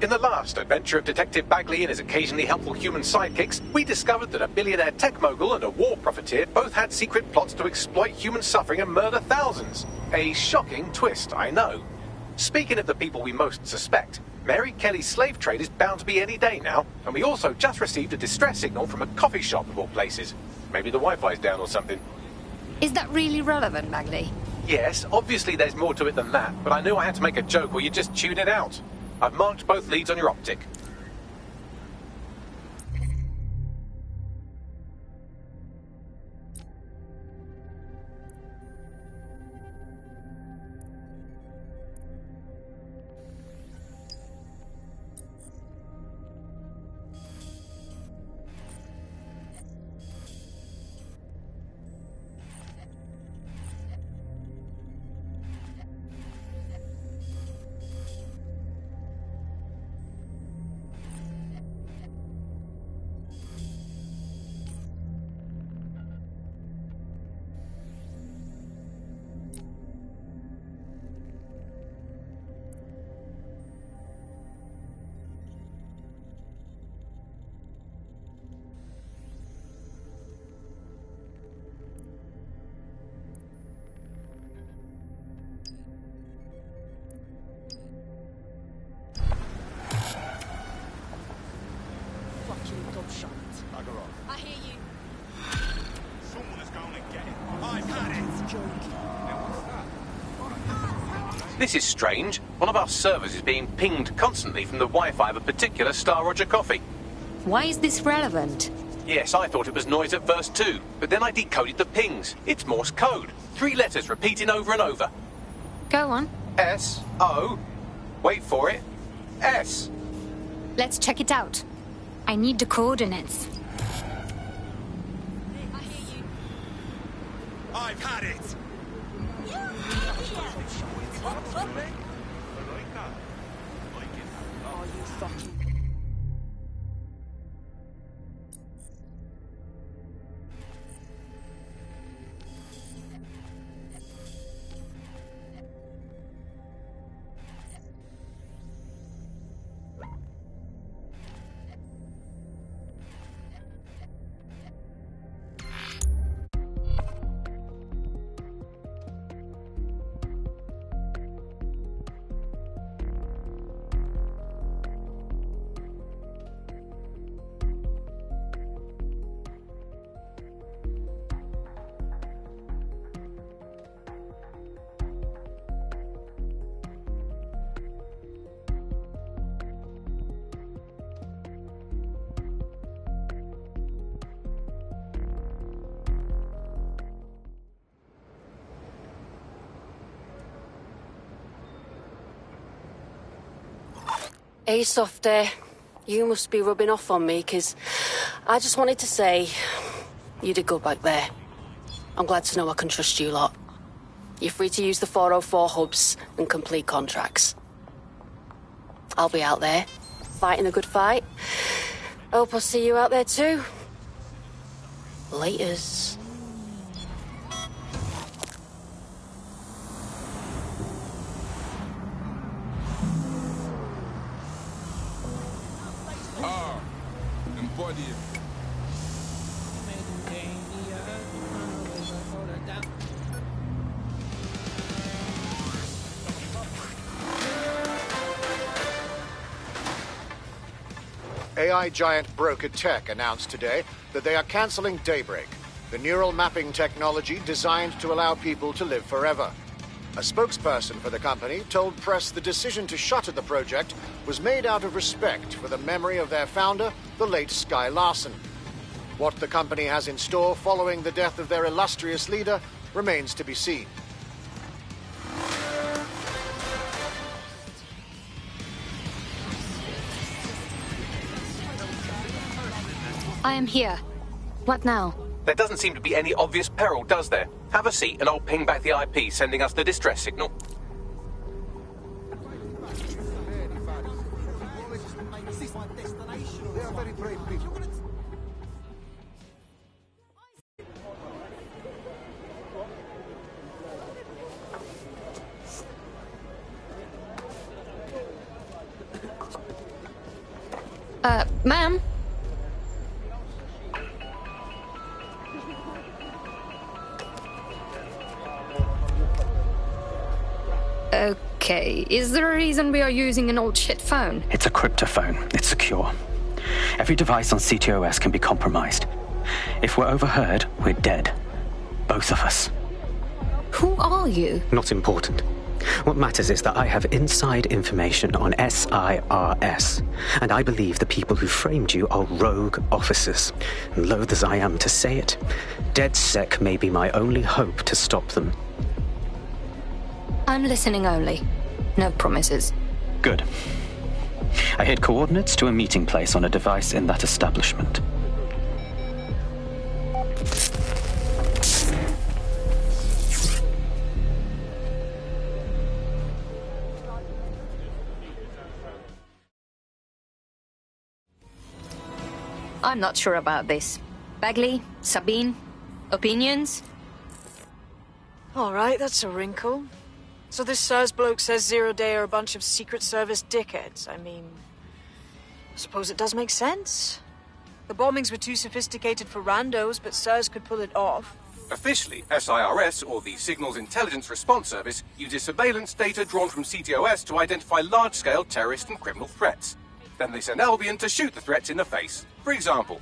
In the last adventure of Detective Bagley and his occasionally helpful human sidekicks, we discovered that a billionaire tech mogul and a war profiteer both had secret plots to exploit human suffering and murder thousands. A shocking twist, I know. Speaking of the people we most suspect, Mary Kelly's slave trade is bound to be any day now, and we also just received a distress signal from a coffee shop of all places. Maybe the Wi-Fi's down or something. Is that really relevant, Bagley? Yes, obviously there's more to it than that, but I knew I had to make a joke or you'd just tune it out. I've marked both leads on your optic. I hear you. Someone is going to get it. I've had it. This is strange. One of our servers is being pinged constantly from the Wi-Fi of a particular Star Roger coffee. Why is this relevant? Yes, I thought it was noise at first too, but then I decoded the pings. It's Morse code. 3 letters repeating over and over. Go on. S-O. Wait for it. S. Let's check it out. I need the coordinates. I hear you. I've had it. Are you fucking... Hey, Softy. You must be rubbing off on me, 'cause I just wanted to say you did good back there. I'm glad to know I can trust you lot. You're free to use the 404 hubs and complete contracts. I'll be out there, fighting a good fight. Hope I'll see you out there too. Laters. Embody it. AI giant Broker Tech announced today that they are canceling Daybreak, the neural mapping technology designed to allow people to live forever. A spokesperson for the company told press the decision to shutter the project was made out of respect for the memory of their founder, the late Sky Larson. What the company has in store following the death of their illustrious leader remains to be seen. I am here. What now? There doesn't seem to be any obvious peril, does there? Have a seat and I'll ping back the IP sending us the distress signal. Ma'am? Okay, is there a reason we are using an old shit phone? It's a cryptophone. It's secure. Every device on CTOS can be compromised. If we're overheard, we're dead. Both of us. Who are you? Not important. What matters is that I have inside information on SIRS, and I believe the people who framed you are rogue officers. And loath as I am to say it, DedSec may be my only hope to stop them. I'm listening only. No promises. Good. I hid coordinates to a meeting place on a device in that establishment. I'm not sure about this. Bagley? Sabine? Opinions? All right, that's a wrinkle. So this SIRS bloke says Zero Day are a bunch of Secret Service dickheads. I mean, I suppose it does make sense. The bombings were too sophisticated for randos, but SIRS could pull it off. Officially, SIRS, or the Signals Intelligence Response Service, uses surveillance data drawn from CTOS to identify large-scale terrorist and criminal threats. Then they send Albion to shoot the threats in the face. For example.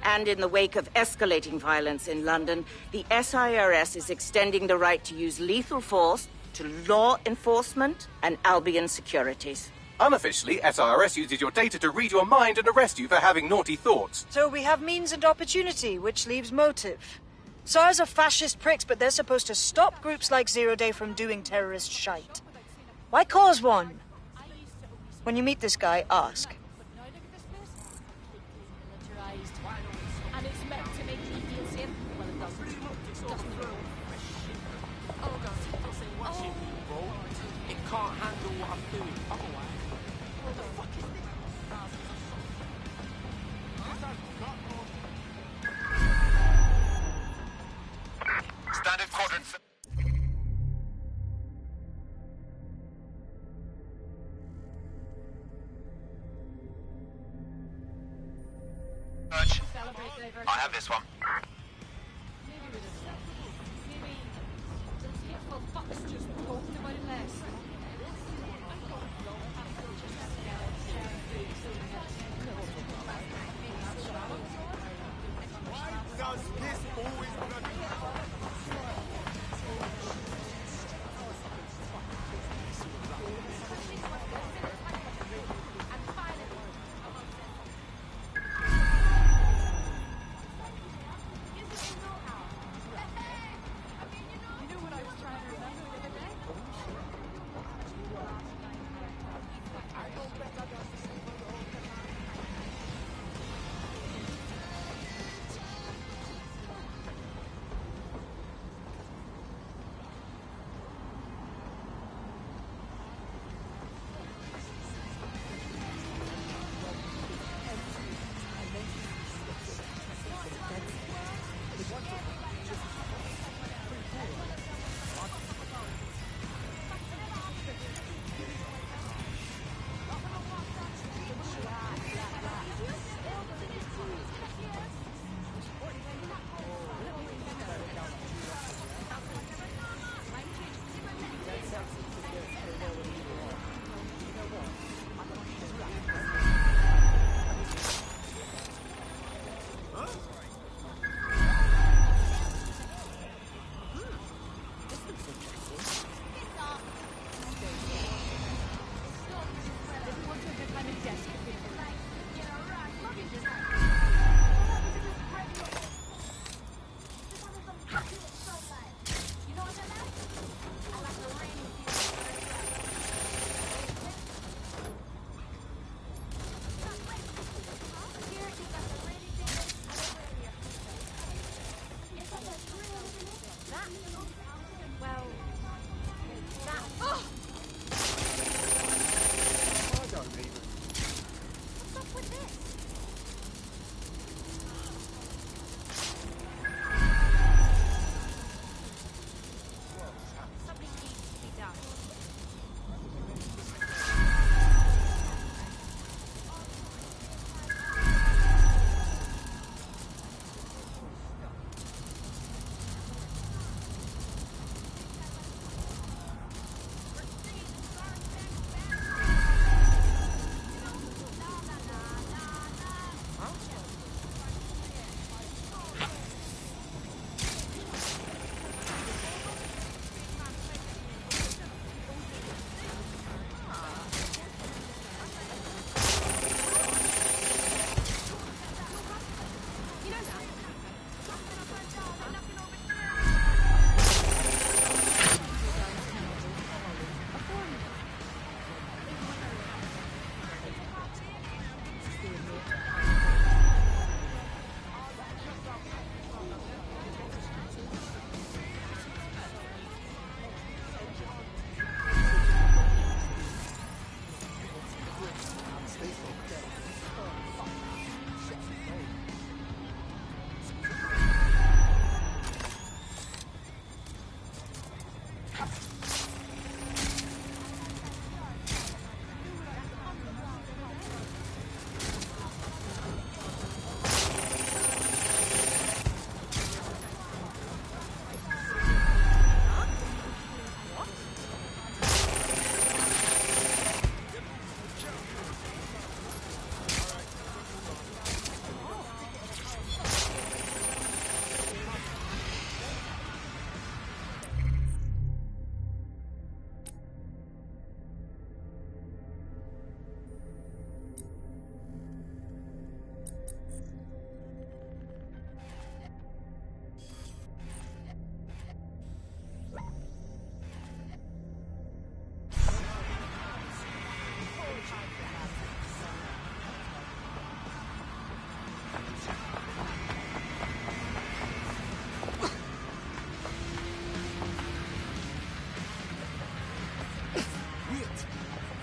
And in the wake of escalating violence in London, the SIRS is extending the right to use lethal force to law enforcement and Albion securities. Unofficially, SIRS uses your data to read your mind and arrest you for having naughty thoughts. So we have means and opportunity, which leaves motive. SIRS are fascist pricks, but they're supposed to stop groups like Zero Day from doing terrorist shite. Why cause one? When you meet this guy, ask. Standard quadrant. Search. I have this one.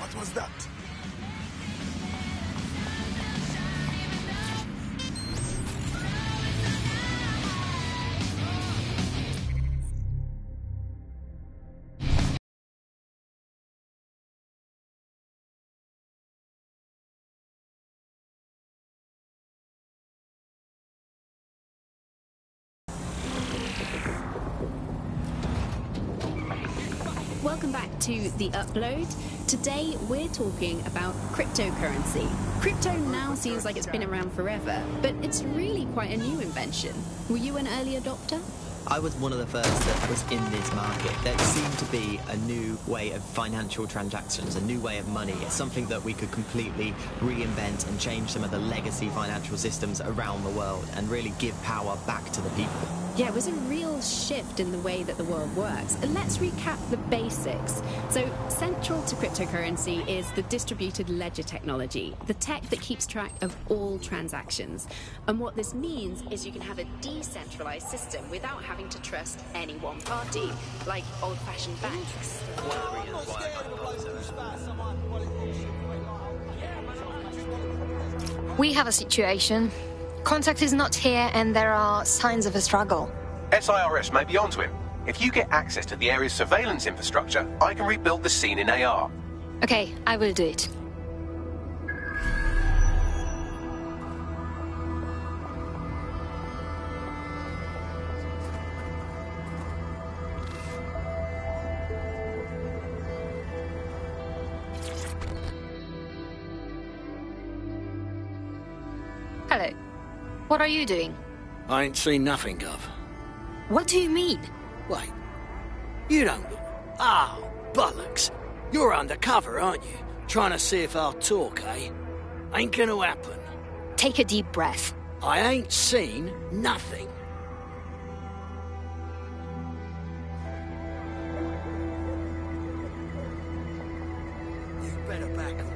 What was that? Welcome back to The Upload. Today we're talking about cryptocurrency. Crypto now seems like it's been around forever, but it's really quite a new invention. Were you an early adopter? I was one of the first that was in this market. There seemed to be a new way of financial transactions, a new way of money. It's something that we could completely reinvent and change some of the legacy financial systems around the world and really give power back to the people. Yeah, it was a real shift in the way that the world works. And let's recap the basics. So, central to cryptocurrency is the distributed ledger technology, the tech that keeps track of all transactions. And what this means is you can have a decentralized system without having to trust any one party, like old-fashioned banks. We have a situation. Contact is not here and there are signs of a struggle. SIRS may be onto him. If you get access to the area's surveillance infrastructure, I can rebuild the scene in AR. Okay, I will do it. Hello. What are you doing? I ain't seen nothing, Gov. What do you mean? Wait. You don't look... Ah, bollocks. You're undercover, aren't you? Trying to see if I'll talk, eh? Ain't gonna happen. Take a deep breath. I ain't seen nothing. You better back away.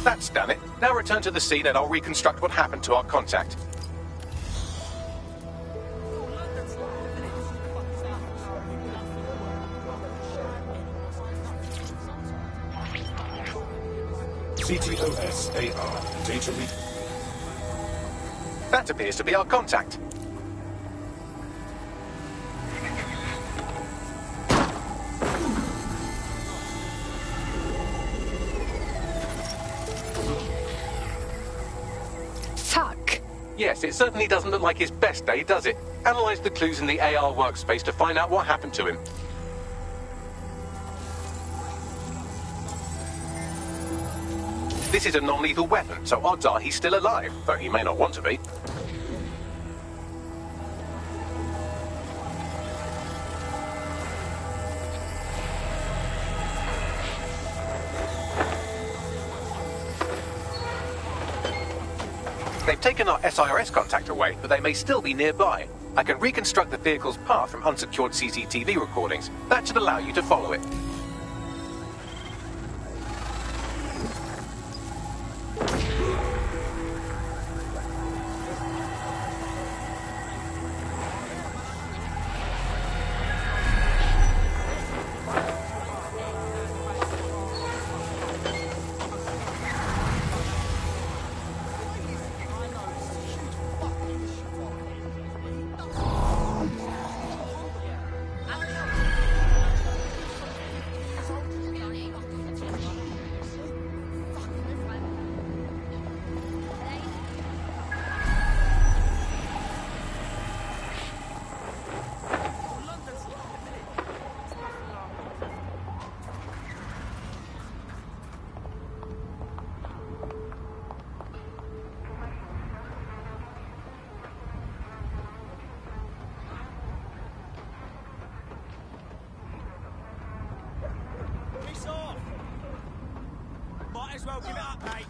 That's done it. Now return to the scene and I'll reconstruct what happened to our contact. CTOS AR. Data read. That appears to be our contact. Yes, it certainly doesn't look like his best day, does it? Analyze the clues in the AR workspace to find out what happened to him. This is a non-lethal weapon, so odds are he's still alive, though he may not want to be. They've taken our SIRS contact away, but they may still be nearby. I can reconstruct the vehicle's path from unsecured CCTV recordings. That should allow you to follow it. as well give it up, mate.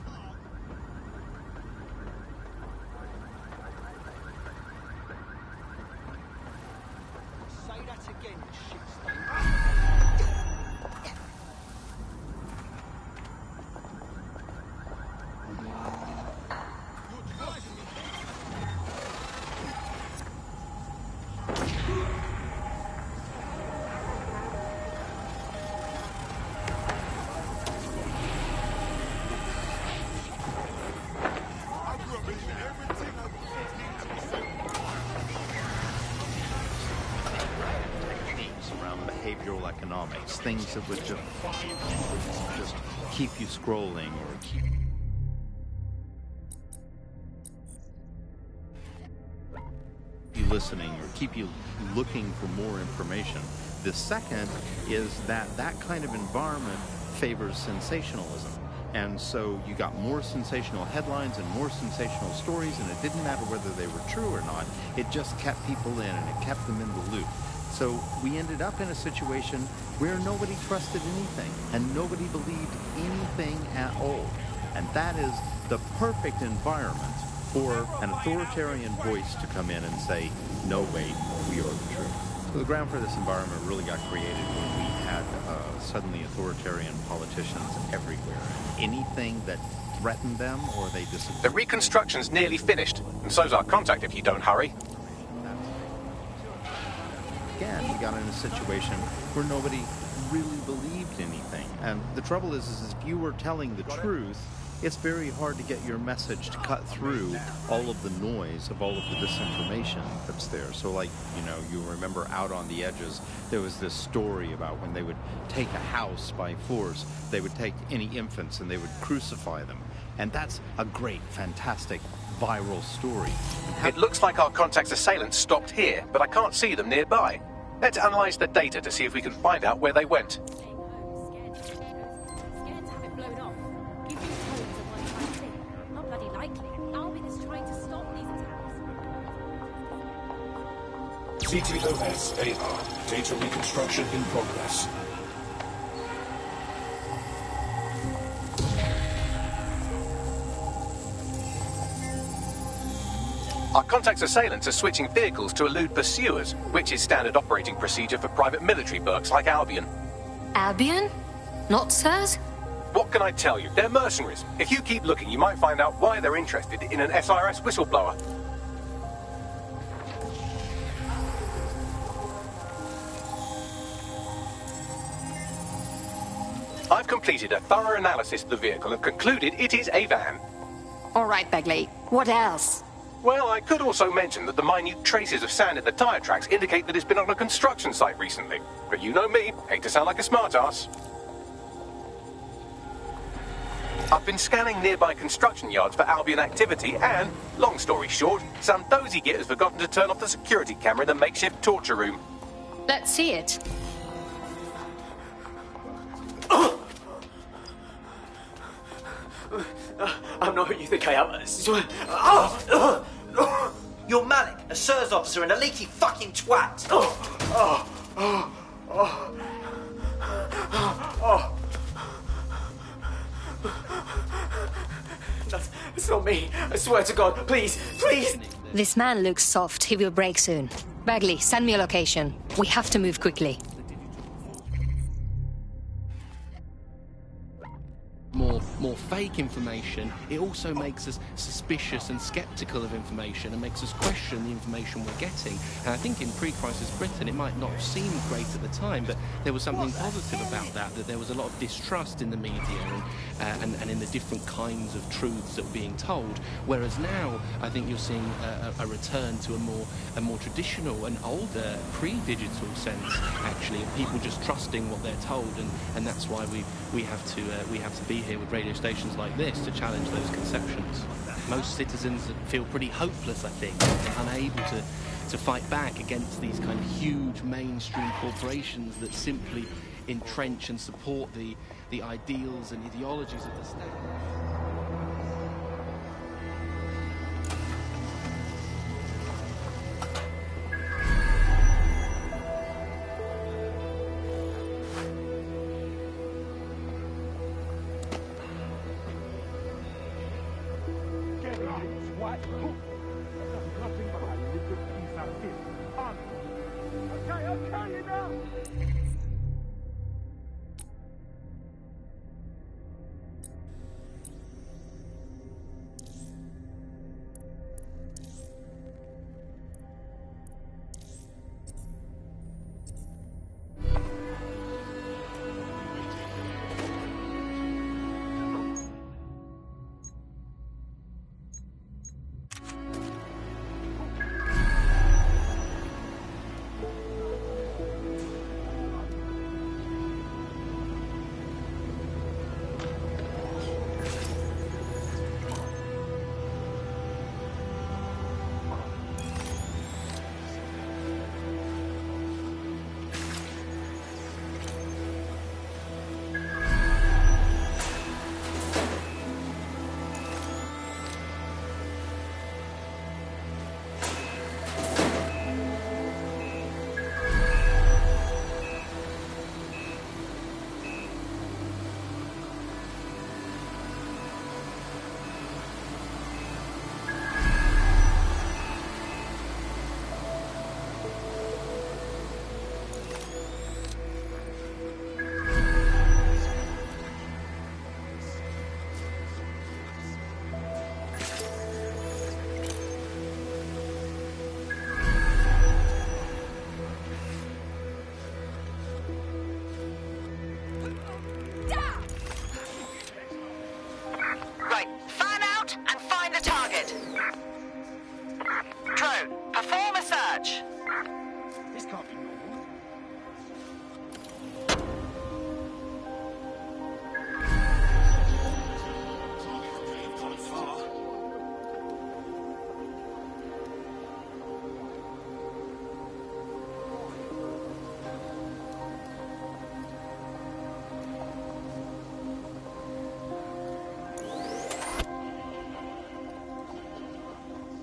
Say that again, shit stain. Behavioral economics, things that would just keep you scrolling or keep you listening or keep you looking for more information. The second is that kind of environment favors sensationalism. And so you got more sensational headlines and more sensational stories, and it didn't matter whether they were true or not. It just kept people in and it kept them in the loop. So we ended up in a situation where nobody trusted anything and nobody believed anything at all. And that is the perfect environment for an authoritarian voice to come in and say, no, wait, we are the truth. So the ground for this environment really got created when we had suddenly authoritarian politicians everywhere. Anything that threatened them or they disappeared. The reconstruction's nearly finished, and so's our contact if you don't hurry. Again, we got in a situation where nobody really believed anything. And the trouble is if you were telling the truth, it's very hard to get your message to cut through all of the noise of all of the disinformation that's there. So like, you know, you remember Out on the Edges, there was this story about when they would take a house by force, they would take any infants and they would crucify them. And that's a great, fantastic, viral story. It looks like our contact's assailants stopped here, but I can't see them nearby. Let's analyze the data to see if we can find out where they went. CTOS AR. Data reconstruction in progress. Our contact's assailants are switching vehicles to elude pursuers, which is standard operating procedure for private military burks like Albion. Albion? Not SIRS? What can I tell you? They're mercenaries. If you keep looking, you might find out why they're interested in an SIRS whistleblower. I've completed a thorough analysis of the vehicle and concluded it is a van. All right, Begley. What else? Well, I could also mention that the minute traces of sand in the tire tracks indicate that it's been on a construction site recently. But you know me, hate to sound like a smartass. I've been scanning nearby construction yards for Albion activity and, long story short, some dozy git has forgotten to turn off the security camera in the makeshift torture room. Let's see it. I'm not who you think I am. You're Malik, a SIRS officer and a leaky fucking twat. That's not me. I swear to God. Please, please. This man looks soft. He will break soon. Bagley, send me a location. We have to move quickly. More fake information, it also makes us suspicious and skeptical of information and makes us question the information we're getting. And I think in pre-crisis Britain it might not have seemed great at the time, but there was something positive about that there was a lot of distrust in the media and in the different kinds of truths that were being told. Whereas now I think you're seeing a return to a more traditional and older pre-digital sense actually of people just trusting what they're told, and that's why we have to be here with radio stations like this to challenge those conceptions. Most citizens feel pretty hopeless, I think, and unable to fight back against these kind of huge mainstream corporations that simply entrench and support the ideals and ideologies of the state.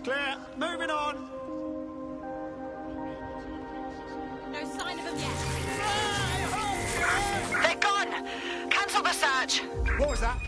Clear. Moving on. No sign of them yet. They're gone. Cancel the search. What was that?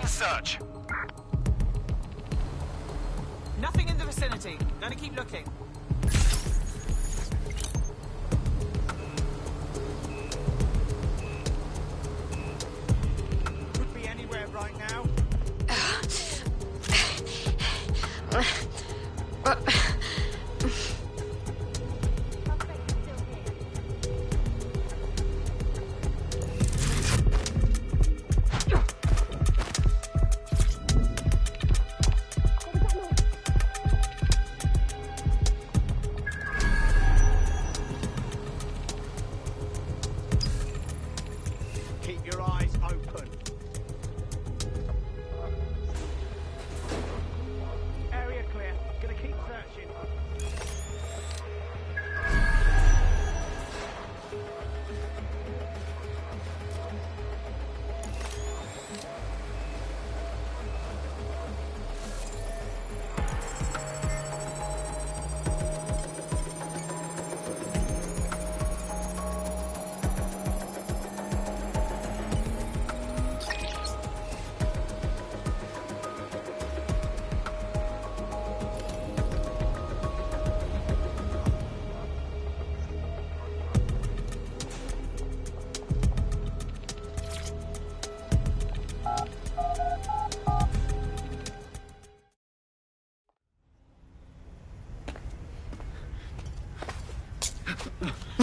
Search. Nothing in the vicinity. Gonna keep looking. Could be anywhere right now.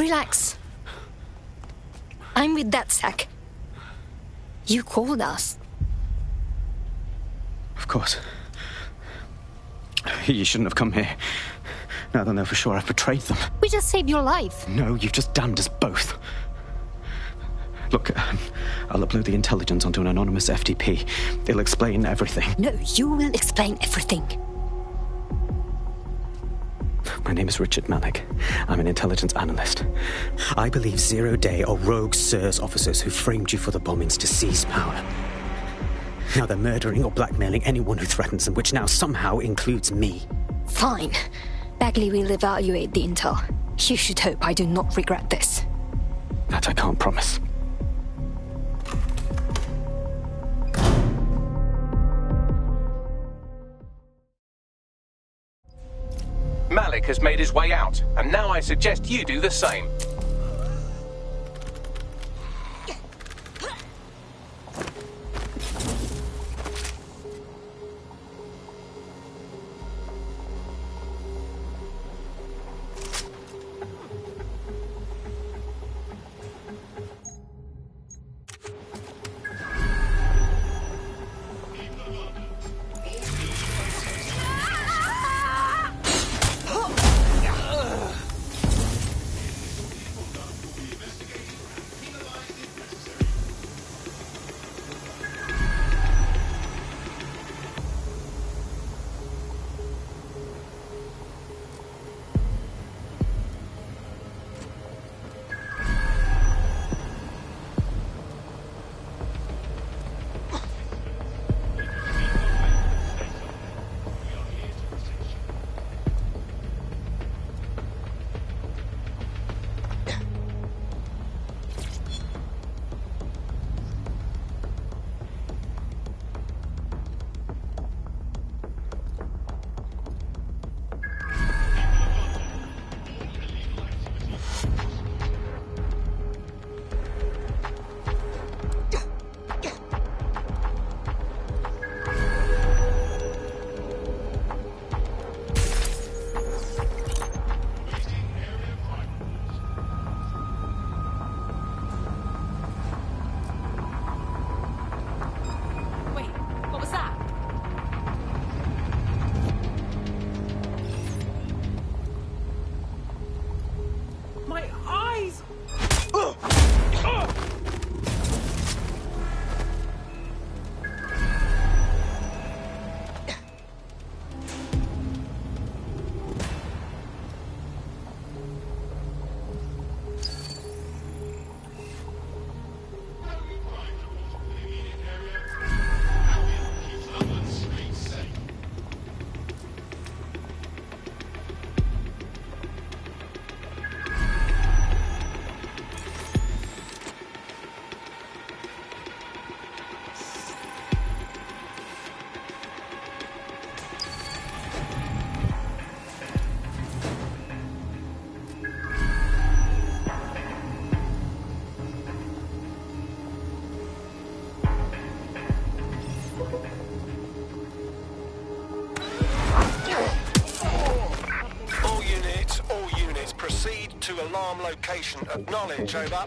Relax. I'm with DedSec. You called us. Of course. You shouldn't have come here. Now they'll know for sure I've betrayed them. We just saved your life. No, you've just damned us both. Look, I'll upload the intelligence onto an anonymous FTP. It'll explain everything. No, you will explain everything. My name is Richard Malik. I'm an intelligence analyst. I believe Zero Day are rogue SIRS officers who framed you for the bombings to seize power. Now they're murdering or blackmailing anyone who threatens them, which now somehow includes me. Fine. Bagley will evaluate the intel. You should hope I do not regret this. That I can't promise. Malik has made his way out, and now I suggest you do the same. to alarm location. Acknowledge, over.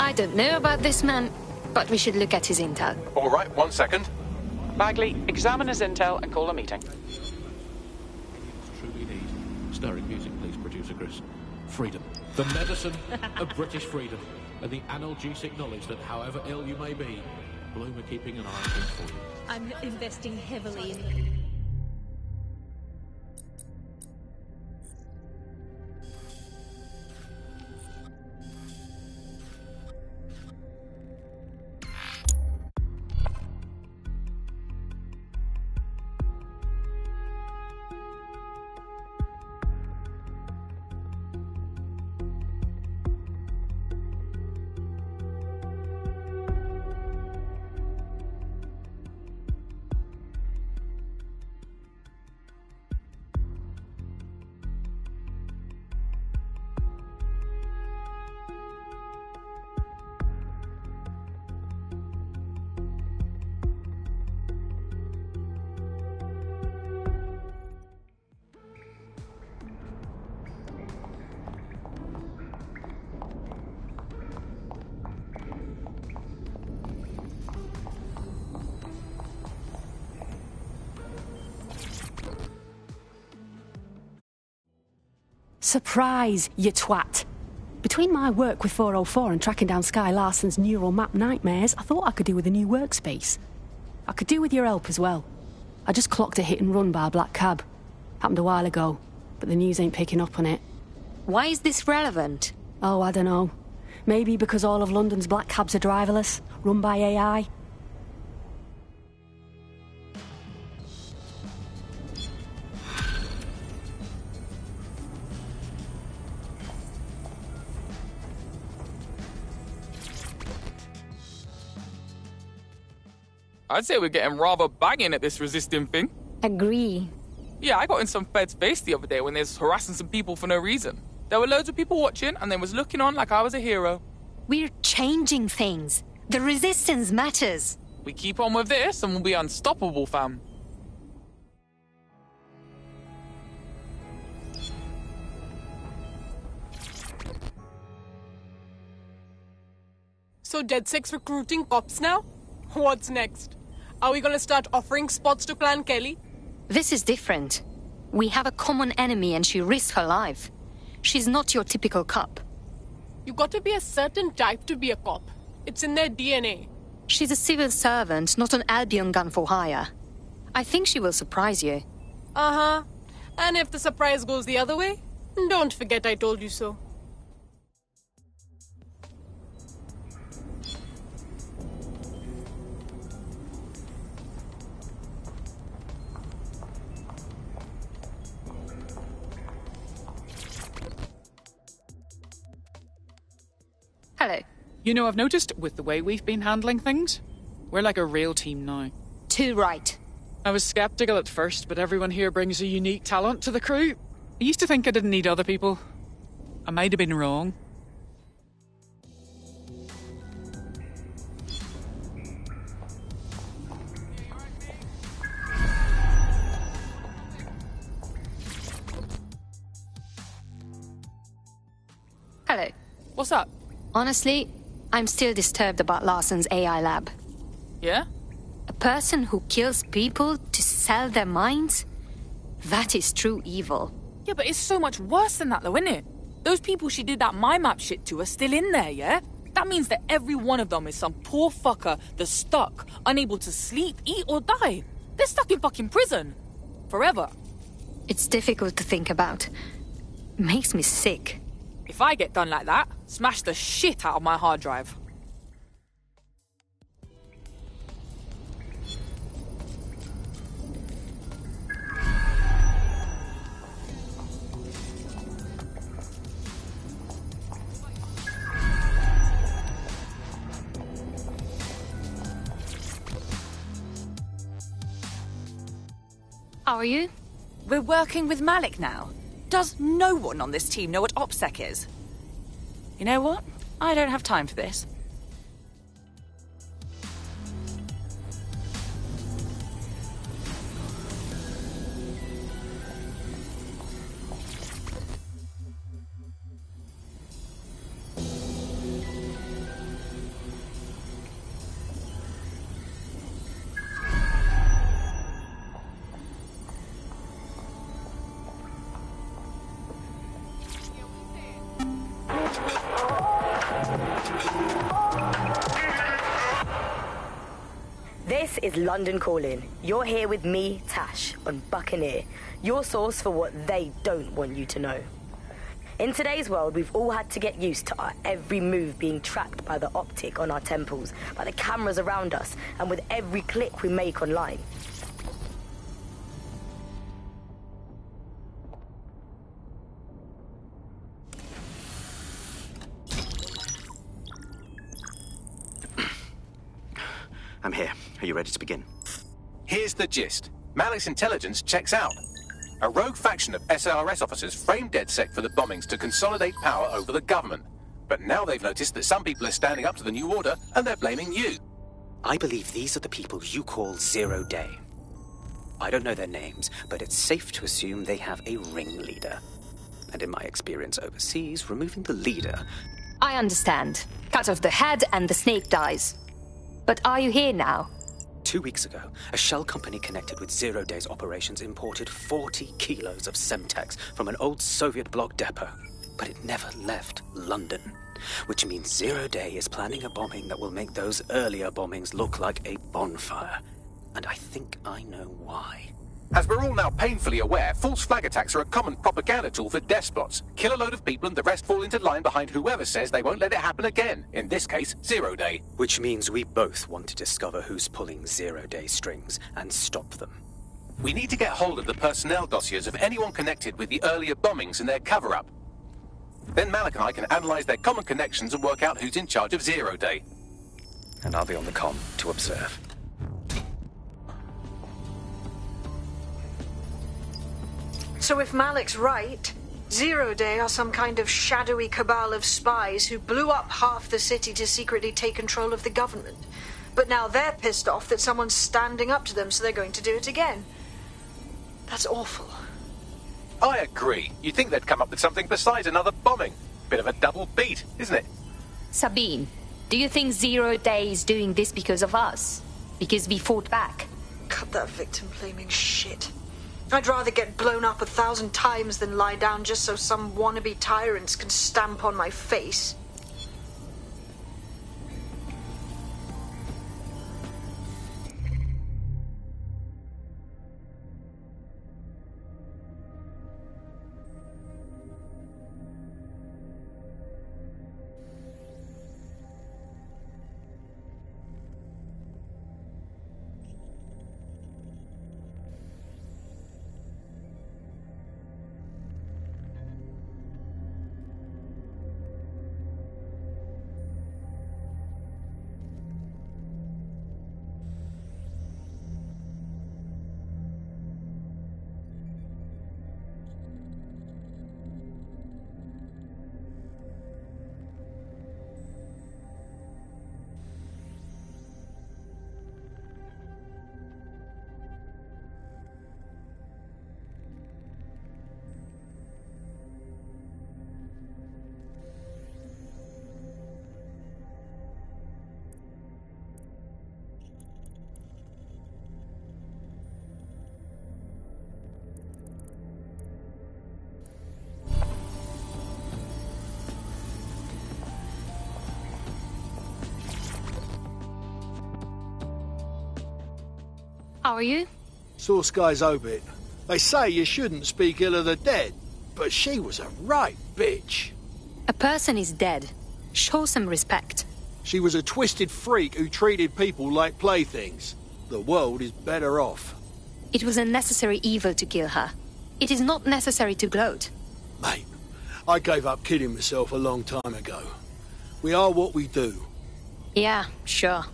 I don't know about this man, but we should look at his intel. All right, 1 second. Bagley, examine his intel and call a meeting. Truly need. Stirring music, please, producer Chris. Freedom. The medicine of British freedom. and the analgesic knowledge that however ill you may be, Bloom are keeping an eye on things for you. I'm investing heavily in... Surprise, you twat. Between my work with 404 and tracking down Sky Larson's neural map nightmares, I thought I could do with a new workspace. I could do with your help as well. I just clocked a hit and run by a black cab. Happened a while ago, but the news ain't picking up on it. Why is this relevant? Oh, I don't know. Maybe because all of London's black cabs are driverless, run by AI. I'd say we're getting rather banging at this resisting thing. Agree. Yeah, I got in some Fed's face the other day when they was harassing some people for no reason. There were loads of people watching, and they was looking on like I was a hero. We're changing things. The resistance matters. We keep on with this, and we'll be unstoppable, fam. So DedSec's recruiting cops now? What's next? Are we gonna start offering spots to Clan Kelly? This is different. We have a common enemy and she risked her life. She's not your typical cop. You gotta be a certain type to be a cop. It's in their DNA. She's a civil servant, not an Albion gun for hire. I think she will surprise you. Uh-huh. And if the surprise goes the other way, don't forget I told you so. Hello. You know, I've noticed with the way we've been handling things, we're like a real team now. Too right. I was skeptical at first, but everyone here brings a unique talent to the crew. I used to think I didn't need other people. I might have been wrong. Hello. What's up? Honestly, I'm still disturbed about Larson's AI lab. Yeah? A person who kills people to sell their minds? That is true evil. Yeah, but it's so much worse than that, though, isn't it? Those people she did that mind map shit to are still in there, yeah? That means that every one of them is some poor fucker that's stuck, unable to sleep, eat, or die. They're stuck in fucking prison. Forever. It's difficult to think about. Makes me sick. If I get done like that, smash the shit out of my hard drive. How are you? We're working with Malik now. Does no one on this team know what OPSEC is? You know what? I don't have time for this. This is London Calling. You're here with me, Tash, on Buccaneer, your source for what they don't want you to know. In today's world, we've all had to get used to our every move being tracked by the optic on our temples, by the cameras around us, and with every click we make online. I'm here. Are you ready to begin? Here's the gist. Malik's intelligence checks out. A rogue faction of SRS officers framed DedSec for the bombings to consolidate power over the government. But now they've noticed that some people are standing up to the new order, and they're blaming you. I believe these are the people you call Zero Day. I don't know their names, but it's safe to assume they have a ringleader. And in my experience overseas, removing the leader... I understand. Cut off the head and the snake dies. But are you here now? 2 weeks ago, a shell company connected with Zero Day's operations imported 40 kilos of Semtex from an old Soviet bloc depot. But it never left London. Which means Zero Day is planning a bombing that will make those earlier bombings look like a bonfire. And I think I know why. As we're all now painfully aware, false flag attacks are a common propaganda tool for despots. Kill a load of people and the rest fall into line behind whoever says they won't let it happen again. In this case, Zero Day. Which means we both want to discover who's pulling Zero Day strings and stop them. We need to get hold of the personnel dossiers of anyone connected with the earlier bombings and their cover-up. Then Malik and I can analyze their common connections and work out who's in charge of Zero Day. And I'll be on the comm to observe. So if Malik's right, Zero Day are some kind of shadowy cabal of spies who blew up half the city to secretly take control of the government. But now they're pissed off that someone's standing up to them, so they're going to do it again. That's awful. I agree. You'd think they'd come up with something besides another bombing. Bit of a double beat, isn't it? Sabine, do you think Zero Day is doing this because of us? Because we fought back? Cut that victim-blaming shit. I'd rather get blown up 1,000 times than lie down just so some wannabe tyrants can stamp on my face. How are you? Saw Sky's obit. They say you shouldn't speak ill of the dead, but she was a right bitch. A person is dead. Show some respect. She was a twisted freak who treated people like playthings. The world is better off. It was a necessary evil to kill her. It is not necessary to gloat. Mate, I gave up kidding myself a long time ago. We are what we do. Yeah, sure.